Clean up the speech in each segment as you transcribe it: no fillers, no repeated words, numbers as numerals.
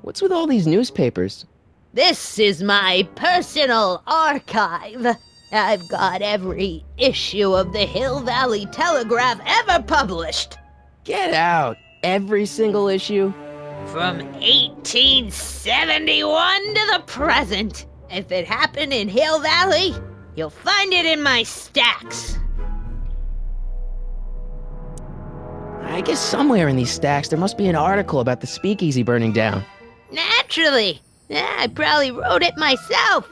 What's with all these newspapers? This is my personal archive. I've got every issue of the Hill Valley Telegraph ever published. Get out! Every single issue? From 1871 to the present. If it happened in Hill Valley, you'll find it in my stacks. I guess somewhere in these stacks there must be an article about the speakeasy burning down. Naturally. I probably wrote it myself.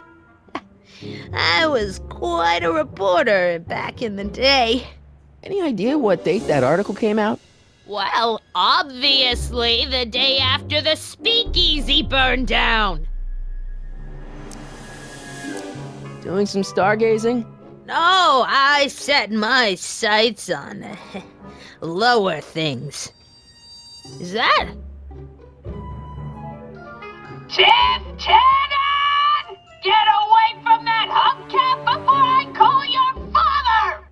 I was quite a reporter back in the day. Any idea what date that article came out? Well, obviously the day after the speakeasy burned down. Doing some stargazing? No, I set my sights on lower things. Is that? Tim! Get away from that hubcap before I call your father!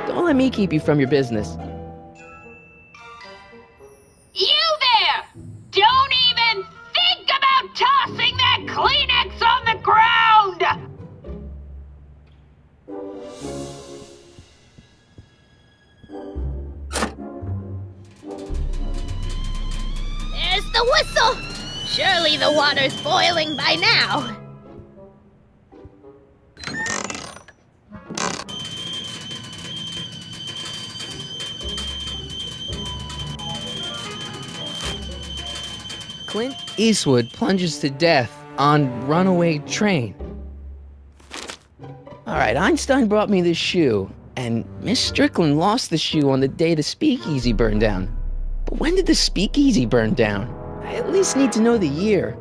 Don't let me keep you from your business. You there! Don't even think about tossing that Kleenex on the ground! There's the whistle! Surely the water's boiling by now. Clint Eastwood plunges to death on runaway train. Alright, Einstein brought me this shoe, and Miss Strickland lost the shoe on the day the speakeasy burned down. But when did the speakeasy burn down? I at least need to know the year.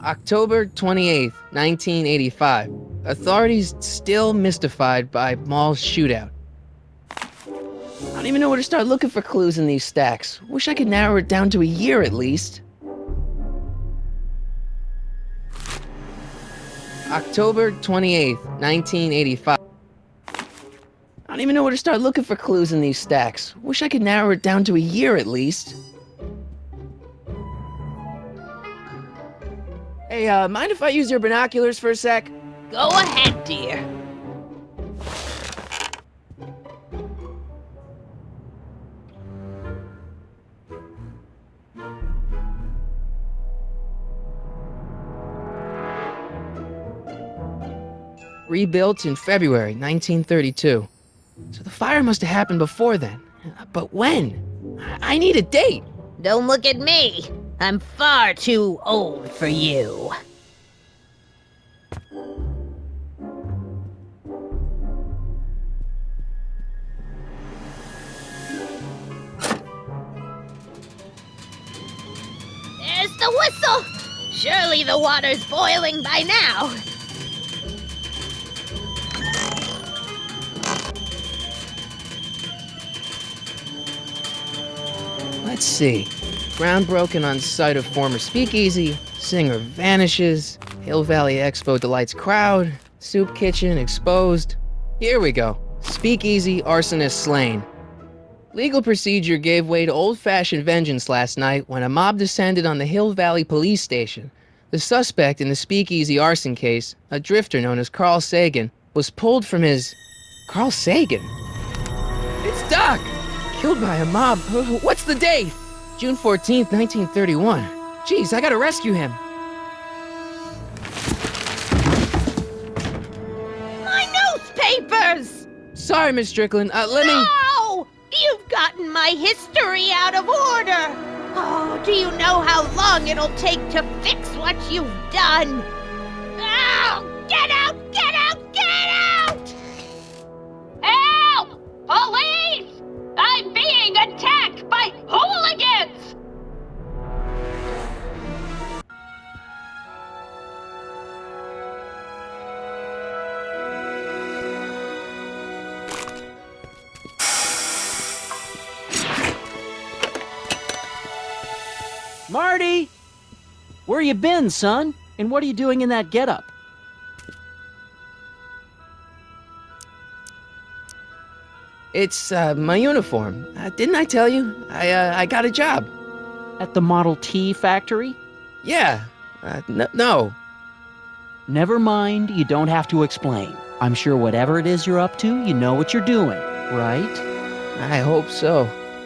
October 28th, 1985. Authorities still mystified by mall shootout. I don't even know where to start looking for clues in these stacks. Wish I could narrow it down to a year at least. October 28th, 1985. I don't even know where to start looking for clues in these stacks. Wish I could narrow it down to a year at least. Hey, mind if I use your binoculars for a sec? Go ahead, dear. Rebuilt in February 1932. So the fire must have happened before then. But when? I need a date. Don't look at me. I'm far too old for you. There's the whistle! Surely the water's boiling by now. Let's see. Ground broken on site of former speakeasy. Singer vanishes. Hill Valley Expo delights crowd. Soup kitchen exposed. Here we go. Speakeasy arsonist slain. Legal procedure gave way to old-fashioned vengeance last night when a mob descended on the Hill Valley police station. The suspect in the speakeasy arson case, a drifter known as Carl Sagan, was pulled from his... Carl Sagan? It's Doc! Killed by a mob. What's the date? June 14th, 1931. Jeez, I gotta rescue him. My newspapers! Sorry, Miss Strickland. Let me... No! You've gotten my history out of order! Oh, do you know how long it'll take to fix what you've done? Oh, get out! Get out! Get out! Help! Police! I'm being attacked by hooligans! Marty! Where you been, son? And what are you doing in that getup? It's my uniform. Didn't I tell you? I got a job. At the Model T factory? Yeah. No. Never mind, you don't have to explain. I'm sure whatever it is you're up to, you know what you're doing, right? I hope so.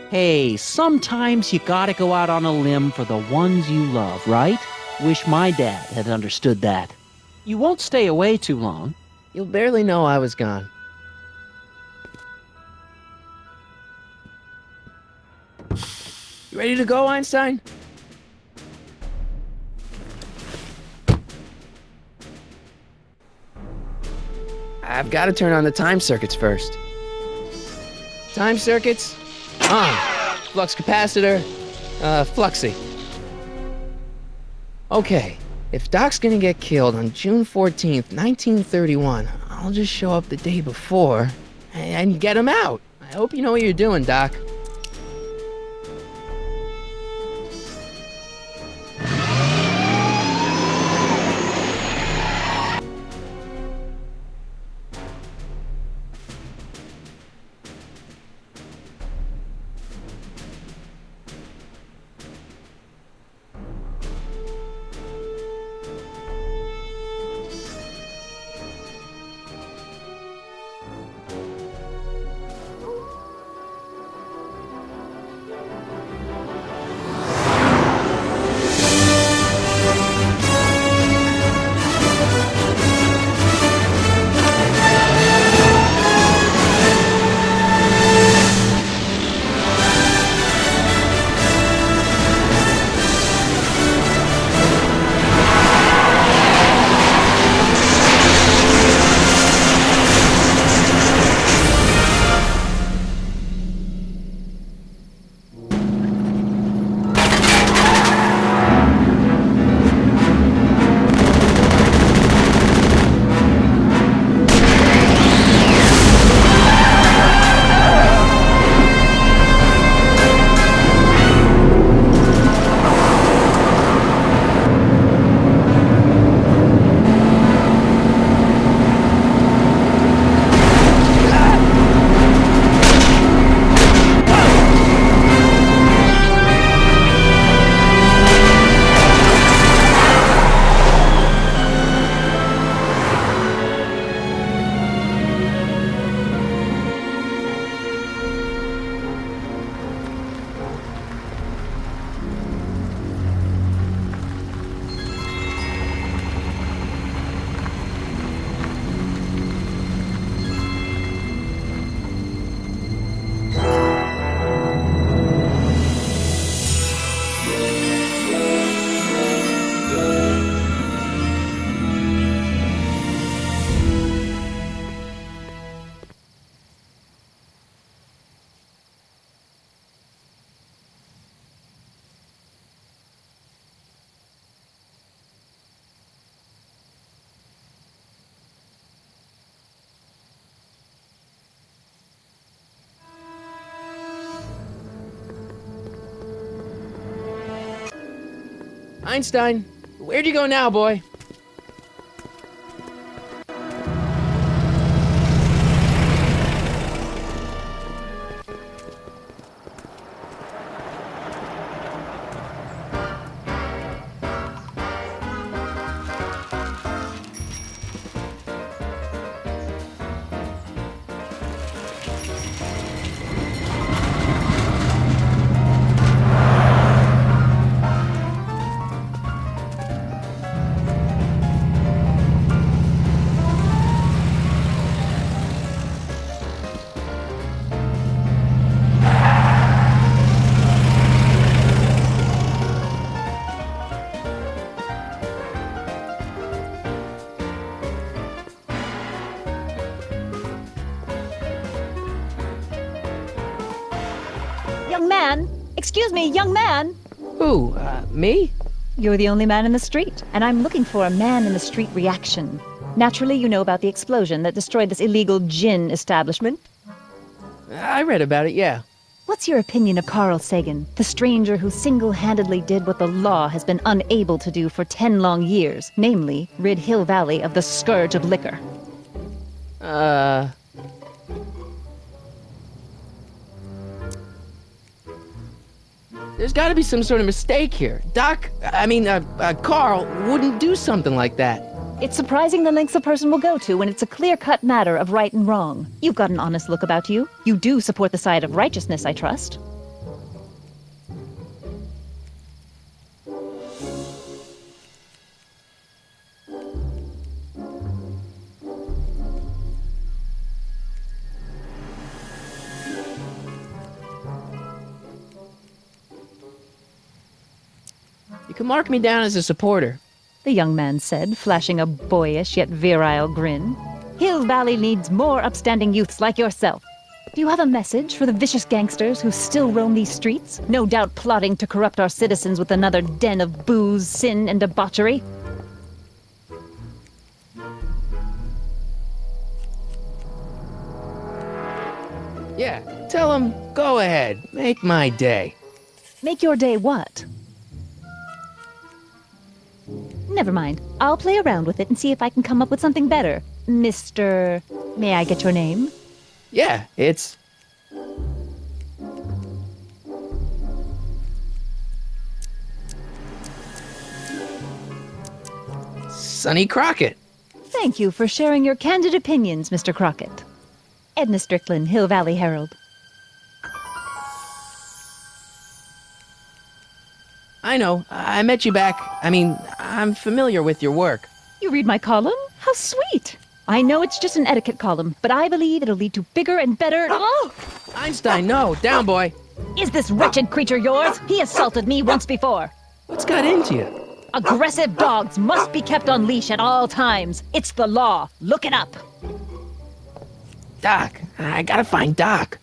Hey, sometimes you gotta go out on a limb for the ones you love, right? Wish my dad had understood that. You won't stay away too long. You'll barely know I was gone. You ready to go, Einstein? I've got to turn on the time circuits first. Time circuits, on. Flux capacitor, fluxy. Okay, if Doc's gonna get killed on June 14th, 1931, I'll just show up the day before and get him out. I hope you know what you're doing, Doc. Einstein, where'd you go now, boy? Young man! Excuse me, young man! Who, me? You're the only man in the street, and I'm looking for a man-in-the-street reaction. Naturally, you know about the explosion that destroyed this illegal gin establishment. I read about it, yeah. What's your opinion of Carl Sagan, the stranger who single-handedly did what the law has been unable to do for 10 long years, namely, rid Hill Valley of the scourge of liquor? There's gotta be some sort of mistake here. Carl wouldn't do something like that. It's surprising the lengths a person will go to when it's a clear-cut matter of right and wrong. You've got an honest look about you. You do support the side of righteousness, I trust. You can mark me down as a supporter. The young man said, flashing a boyish yet virile grin. Hill Valley needs more upstanding youths like yourself. Do you have a message for the vicious gangsters who still roam these streets, no doubt plotting to corrupt our citizens with another den of booze, sin, and debauchery? Yeah, tell him, go ahead, make my day. Make your day what? Never mind. I'll play around with it and see if I can come up with something better. Mr. May I get your name? Yeah, it's... Sonny Crockett. Thank you for sharing your candid opinions, Mr. Crockett. Edna Strickland, Hill Valley Herald. I know, I met you back. I'm familiar with your work. You read my column? How sweet! I know it's just an etiquette column, but I believe it'll lead to bigger and better... Oh! Einstein, no, down, boy. Is this wretched creature yours? He assaulted me once before. What's got into you? Aggressive dogs must be kept on leash at all times. It's the law. Look it up. Doc, I gotta find Doc.